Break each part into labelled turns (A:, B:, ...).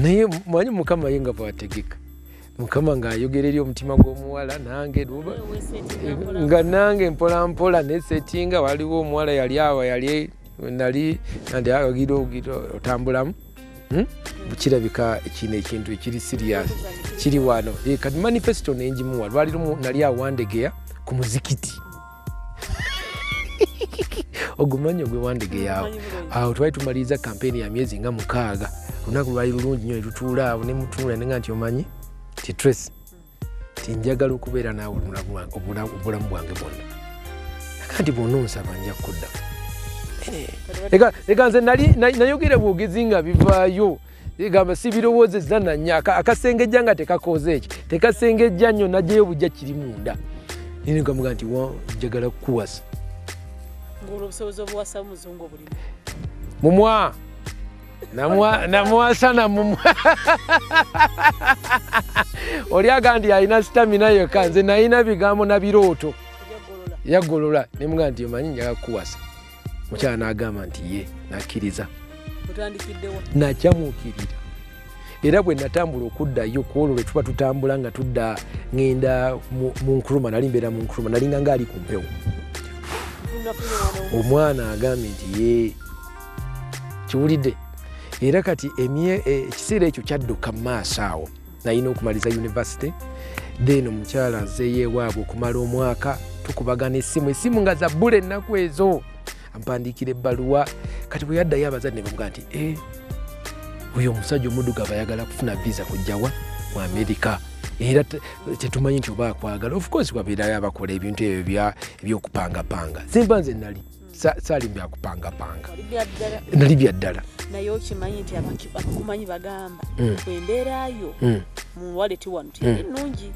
A: naye mwanyi mukama yenga bwategeka mukama ng'ayogera eri omutima gw'omuwala nange nga nange mpola mpola nesettinga waliwo omuwala yali awo yali nali nandi agira otambulamu kirabika kino ekintu ekiri serious kiri wano kati manifesto nenjimuwa lwaliro nali awandegeya ku muzikiti ogumanyi ogwe wandegeya awo twali tumaliza kampeni ya myezi nga 6 lunaku lwali lulungi nnyo netutuula awo nemutuula nenga nti omanyi ti Tracy tinjagala okubeera naawe obulamu bwange bwonna nti bwonna onsaba nja kudda eka nze nayogera bwogezi nga bivaayo egamba si birowoozezza nanya akasengejja nga tekakoze eki tekasengejja nnyo najjayo bujja kiri munda nine ngamuga nti njagala kukuwasa
B: obusobozi obuwasa muzungu obulimu
A: mumwa namuwasa namumwa oli agandi alina sitamina yokka nze nalina bigambo na birooto yaggolola nemuga nti omanyi njagala kukuwasa mukyala n'agamba nti ye nakkiriza nakyamuukirira era bwe natambula okuddayo kwolwo lwe tuba tutambula nga tudda ngenda mu nkuluma nali mbeera mu nkuluma nalinga ngaali ku mpewo omwana agambye nti ye kiwulidde era kati ekiseera ekyo kyadduka mu maaso awo nalina okumaliza university then omukyala nzeeyo ewaabwe okumala omwaka tukubagana essimu nga za bbula ennaku ezo ampandiikira ebbaluwa kati bwe yaddayo abazadde ne bamugaa nti oyo omusajja omuddugavu ayagala kufuna visa kujjawa mu Amerika era tetumanyi nti oba akwagala of course wabeerayo abakola ebintu ebyo ebyokupangapanga simba nze nali saali byakupangapanga nali byaddala
B: naye okimanyi nti abakumanyi bagamba bwembeerayo mu waleti wano tiri nnungi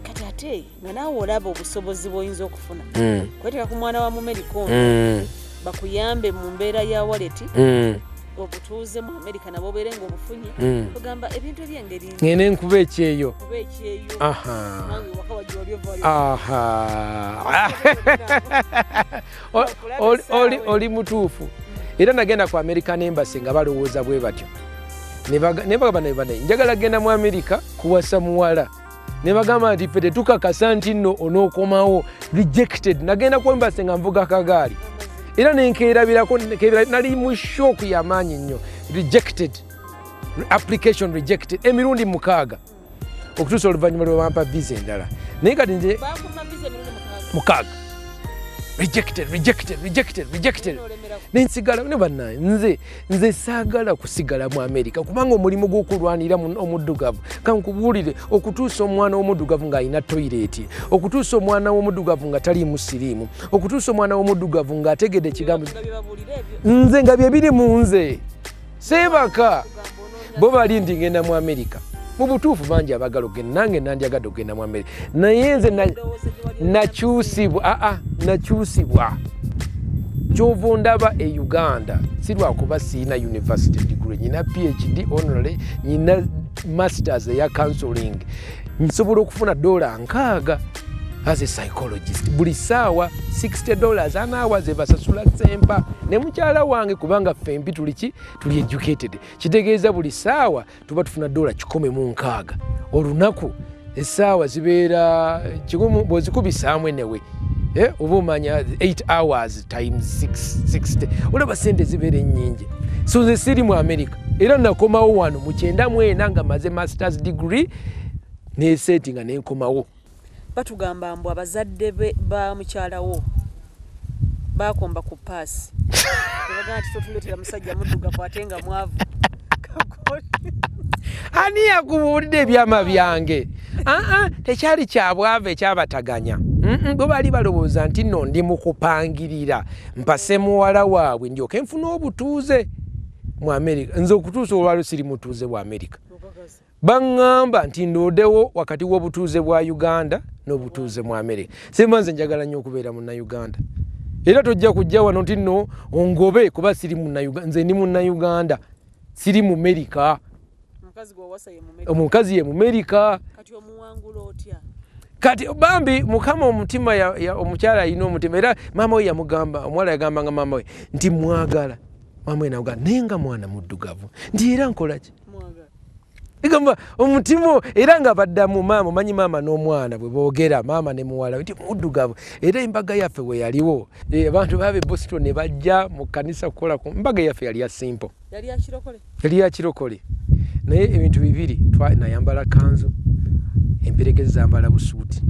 B: kati ate nga naawe olaba obusobozi bw'oyinza okufuna kweteeka ku mwana wa Mumerika ono bakuyambe mu mbeera ya waleti obutuuze mu Amerika nabo obeere ng'obufunye ogamba ebintu eby'engeri
A: ngene enkuba ekyeyo oli mutuufu era nagenda ku American Embassy nga balowooza bwe batyo ne bagamba njagala genda mu Amerika kuwasa muwala ne bagamba nti ffe tetukakasa nti nno onookomawo rejected nagenda ku Embassy nga nvuga kagaali era nenkeerabirako nali mu shock y'amaanyi nnyo rejected application rejected emirundi 6 okutuusa oluvannyuma lwe bampa visa endala naye kati nze 6 rejected nensigala ne bannange nze saagala kusigala mu Amerika kubanga omulimu gw'okulwanira omuddugavu kankubuulire okutuusa omwana w'omuddugavu ng'alina toyireti okutuusa omwana w'omuddugavu nga taliimu siriimu okutuusa omwana w'omuddugavu ng'ategedde ekigambo nze nga bye biri mu nze seebaka bo bali ndi ngenda mu Amerika mu butuufu bangi abagala okgenda nange nandyagadde okgenda mu Amerika naye nze nakyusibwa kyova ndaba e Uganda si lwakuba siina university degree nyina PhD honorary nyina masters eya counseling nsobola okufuna $6 as a psychologist buli ssaawa $60 anaawa ze basasula sempa ne mukyala wange kubanga fembi tuli educated kitegeeza buli ssaawa tuba tufuna $116 olunaku essaawa zibeera kigumu bw'ozikubisaamu enewe oba omanya 8 hours times 60 olaba sente zibeera ennyingi so nze siri mu Amerika era nakomawo wano mu 94 nga maze masters degree neseeti nga nenkomawo
B: batugamba mbu abazadde ba mukyalawo bakomba ku paasi tebagaa nti totuleetera musajja muddugavu ate nga mwavu
A: ani yakubuulidde ebyama byange tekyali kyabwava ekyabataganya bwe baali balowooza nti nno ndi mukupangirira mpase muwala waabwe ndyoke nfuna obutuuze mu Amerika nze okutuusa olwalo siri mutuuze wa Amerika baŋŋamba nti ndoodewo wakati w'obutuuze bwa Uganda n'obutuuze mu Amerika simba nze njagala nnyo okubeera munnauganda era tojja kujja wano nti nno ongobe kuba siri munnauganda nze ndi munnauganda siri mu Amerika omukazi ye mu Amerika kati bambi mukama omutima omukyala alina omutima era maama we yamugamba omuwala yagambanga maama we nti mwagala maama we nawugamba naye nga mwana muddugavu nti era nkolaki Igamba omutimo era nga baddamu maama manyi maama n'omwana bwe boogera maama ne muwala nti muddugavu era embaga yaffe we yaliwo abantu baabe Boston ne bajja mu kanisa kukola ku mbaga yaffe yali ya simple yali ya kirokole naye ebintu bibiri nayambala kanzu emperekezi zambala busuuti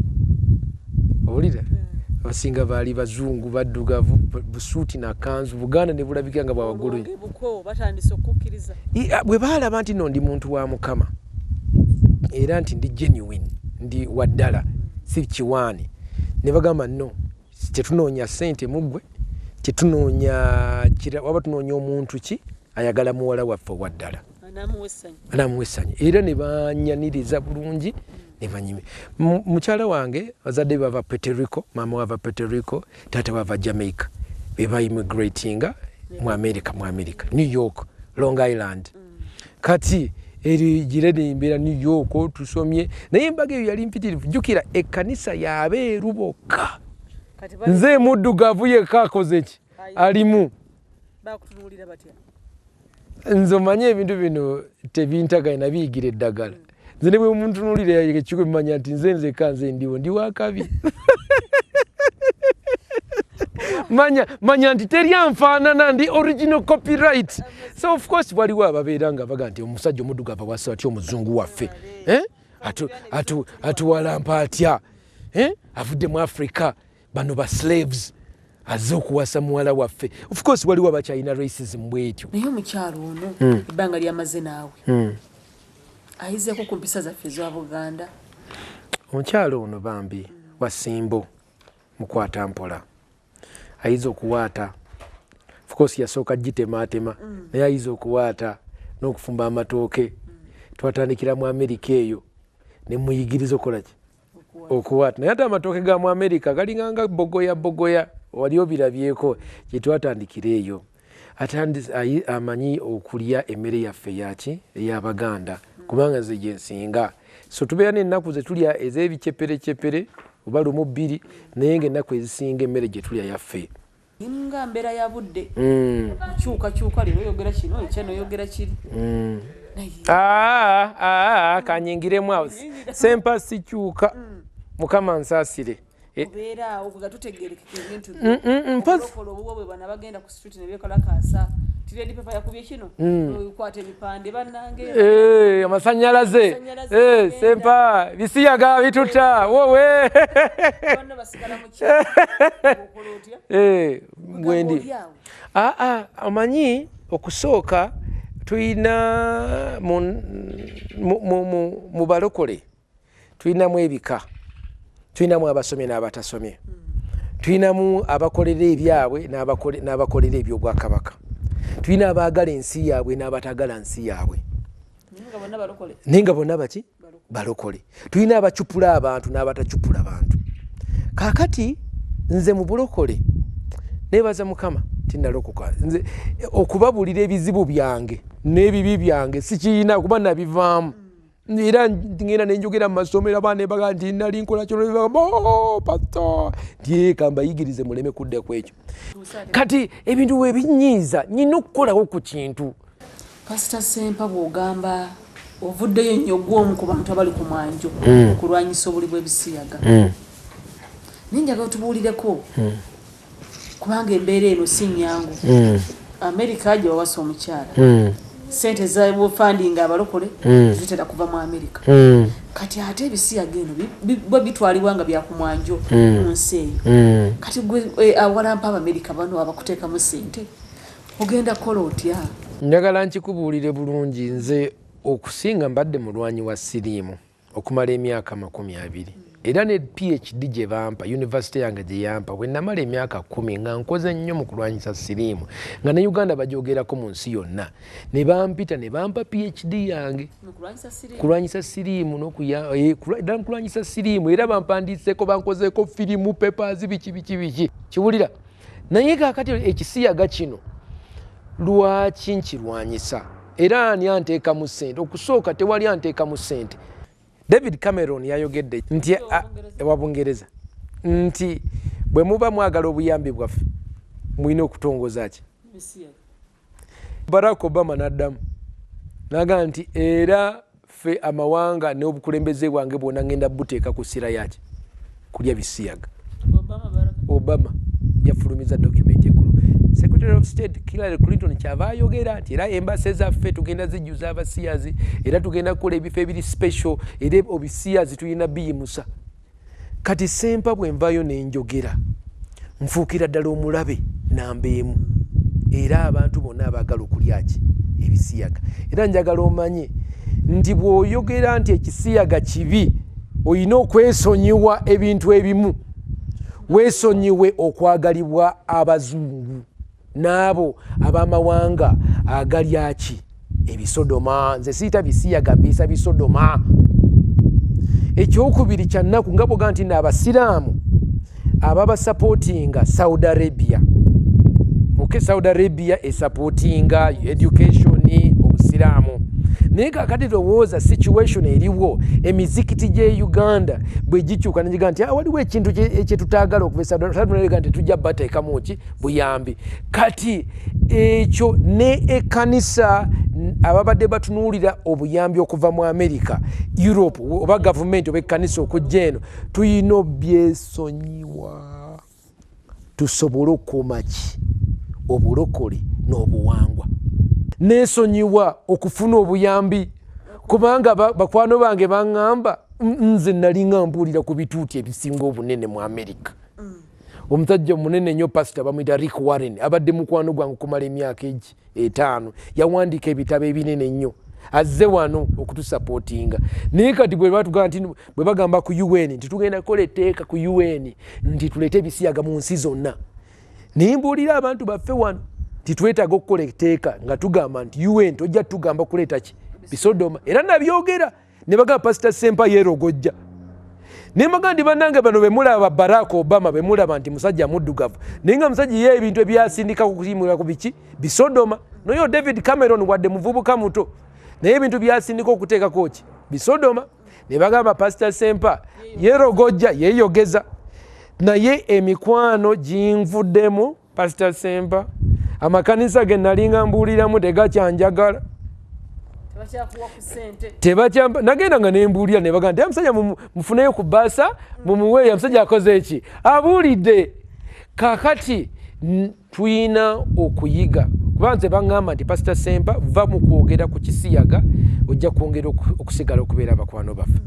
A: owulira abasinga baali bazungu baddugavu busuuti na kanzu Buganda ne bulabika nga bwawagulu bwe baalaba nti no ndi muntu wa Mukama era nti ndi genuine ndi waddala si kiwaani ne bagamba no tetunoonya ssente muggwe tetunoonya waba tunoonya omuntu ki ayagala muwala waffe waddala anamuwesanya era ne banyaniriza bulungi ne banyime mukyala wange bazadde bava Puerto Rico maama wava Puerto Rico taata wava Jamaica beba immigratinga mu America New York Long Island kati eri jirede imbera New York tusomye naye embaga eyo yali mpitirivu jukira ekkanisa y'abeeru bokka nze muddugavu yekka akoze ki alimu
B: bakutunulira batya
A: nze omanye ebintu bino tebintagana biyigire eddagala nze ne bwe muntunulira ekiko bimanya nti nze kanze ndi wakabi manya nti teryanfaanana ndi original copyright so of course waliwo ababeera nga baga nti omusajja omuddugavu wasa atya omuzungu waffe atuwalampa atya avudde mu Africa bano ba slaves azze okuwasa muwala waffe of course waliwo abakyalina racism bwetyo
B: naye omukyalo ono ebbanga lyamaze naawe ayizeeko ku mpisa zaffe ez'wa Buganda
A: omukyalo ono bambi wasimbo mukwata mpola ayize okuwaata of course yasooka gitemaatema naye ayize okuwaata n'okufumba amatooke twatandikira mu Amerika eyo ne muyigiriza okolaki okuwaata naye ate amatooke ga mu Amerika galinganga bogoya wali obirabyeko gye twatandikira eyo amanyi okulya emmere yaffe yaki ey'Abaganda kubanga ze gye nsinga so tubeera n'ennaku ze tulya ez'ebiceperecepere oba lumu bbiri naye ng'ennaku ezisinga emmere gye tulya yaffe
B: nga mbeera ya budde kyuka leero oyogera kino ekyano oyogera kiri
A: kanyingiremu awo sempa sikyuka Mukama nsaasire
B: obeera awo kuga tutegerekeka ebintu mpolokolo obubwo bwe bana bagenda ku street ne beekalakaasa tiredi pepa yakubye kino okwata ebipande bannange
A: amasanyalaze sempa bisiyaga bituta wowe
B: bonna basigala mu kyokolo otya
A: bwendi amanyi okusooka tuyina mu balokole tuyinamu ebika tuyinamu abasomye n'abatasomye tuyinamu abakolera ebyabwe n'abakolera ebyobwakabaka tuyina abaagala ensi yaabwe n'abatagala nsi yaabwe naye nga bonna baki balokole tuyina abacupula abantu n'abatacupula bantu kaakati nze mu bulokole neebaza Mukama tinalokoka nze okubabuulira ebizibu byange n'ebibi byange sikiyina kuba nabivaamu era ngenda nenjogera mu masomero abaana ne baga nti nali nkola kino pasto ndyeka mbayigirize muleme kudda ku ekyo kati ebintu webinyiiza nyina okukolako ku kintu
B: Pastor Sempa bw'ogamba ovuddeyo nnyo gw'omu ku bantu abali ku mwanjo okulwanyisa obuli bw'ebisiyaga naye njagala tubuulireko kubanga embeera eno si nnyangu Amerika ajja wawasa omukyala sente za funding abalokole zitera kuva mu Amerika kati ate ebisiyaga eno bwe bitwalibwa nga bya ku mwanjo mu nsi eyo kati awalampa Abamerika bano abakuteeka mu sente ogenda kukola otya
A: njagala nkikubuulire bulungi nze okusinga mbadde mulwanyi wa siriimu okumala emyaka 20 era ne PhD gye bampa university yange gye yampa bwe namala emyaka 10 nga nkoze nnyo mu kulwanyisa siriimu nga ne Uganda bagyogerako mu nsi yonna ne bampita ne bampa PhD yange kulwanyisa siriimu kulwanyisa siriimu era bampandiiseko bankozeeko firimu papers biki kiwulira naye kaakati ekisiyaga kino lwaki nkirwanyisa era ani anteeka mu ssente okusooka tewali anteeka mu ssente David Cameron yayogedde nti wa Bungereza nti bwe muba mwagala obuyambi bwaffe mulina okutongoza ki Barack Obama n'addamu naga nti era ffe amawanga n'obukulembeze bwange bwonna ngenda buteeka ku ssira yaki kulya bisiyaga. Obama yafulumiza document ekkulu. Secretary of State Hillary Clinton kyava ayogera nti era embase zaffe tugenda zijjuza abasiyazi era tugenda kukola ebifo ebiri special era obisiyazi tulina biyimusa. Kati Sempa bwe nvayo n'enjogera nfuukira ddala omulabe namba emu era abantu bonna abaagala okulya ki ebisiyaga. Era njagala omanye nti bw'oyogera nti ekisiyaga kibi olina okwesonyiwa ebintu ebimu. Weesonyiwe okwagalibwa abazungu n'abo ab'amawanga agalya ki ebisodoma. Nze siyita bisiyaga mbiyisa bisodoma. Ekyokubiri kya nnaku nga bw'oga nti n'abasiraamu ababasapootinga Saudi Arabia. Saudi Arabia esapootinga education obusiraamu. Naye kakati lowooza situation eriwo emizikiti gye Uganda bwe gikyuka ne giga nti waliwo ekintu ekyetutaagala okuva Saudi Arabia nti tujja bateekamu ki buyambi. Kati ekyo ne ekkanisa ababadde batunuulira obuyambi okuva mu America, Europe oba gavumenti oba ekkanisa okujja eno tuyina obyesonyiwa tusobole okukuuma ki obulokole n'obuwangwa. Neesonyiwa okufuna obuyambi kubanga bakwano bange baŋŋamba nze nali ŋŋambuulira ku bituuti ebisinga obunene mu America. Omusajja omunene nnyo pasita bamuyita Rick Warren abadde mukwano gwange okumala emyaka 5 yawandiika ebitabo ebinene nnyo azze wano okutusapootinga. Naye kati bwe batugamba nti bwe bagamba ku UN nti tugenda kukola etteeka ku UN nti tuleete ebisiyaga mu nsi zonna. Naye mbuulira abantu baffe wano titwetaaga okukola etteeka nga tugamba nti UN tojja tugamba kuleeta ki bisodoma. Era nabyogera ne bagamba Pastor Sempa yeerogojja. Ne mbagamba nti bannange bano be mulaba Barack Obama be mulaba nti musajja muddugavu naye nga musajja ye ebintu ebyasindika kusimula ku biki bisodoma. Noyo David Cameron wadde muvubuka muto naye ebintu byasindika okuteekako ki bisodoma. Ne bagamba Pastor Sempa yeerogojja yeeyogeza naye emikwano ginvuddemu. Pastor Sempa amakanisa ge nalinga mbuuliramu tegakyanjagala tebakyampa. Nagenda nga nembuulira ne bagamba nti omusajja mufuneyo ku bbaasa mumuweeyo. Omusajja akoze eki abuulidde. Kaakati tuyina okuyiga kuba nze baŋŋamba nti Pastor Sempa va mu kwogera ku kisiyaga ojja kwongera okusigala okubeera abakwano baffe.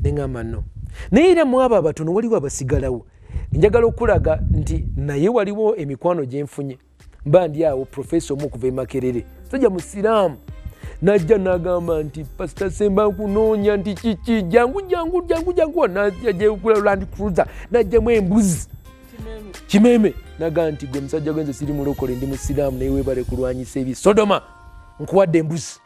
A: Ne ŋŋamba no naye era mu abo abatono waliwo abasigalawo. Njagala okulaga nti naye waliwo emikwano gye nfunye. Mba ndi awo profesa omu okuva e Makerere musajja musiraamu najja n'agamba nti Pastor Sempa nkunoonya nti kiki jangu najja gyekula Land Cruiser najjamu embuzi kimeme. Naga nti gwe musajja gwenze siri mulokole ndi musiraamu naye weebale kulwanyisa ebisodoma nkuwadde embuzi.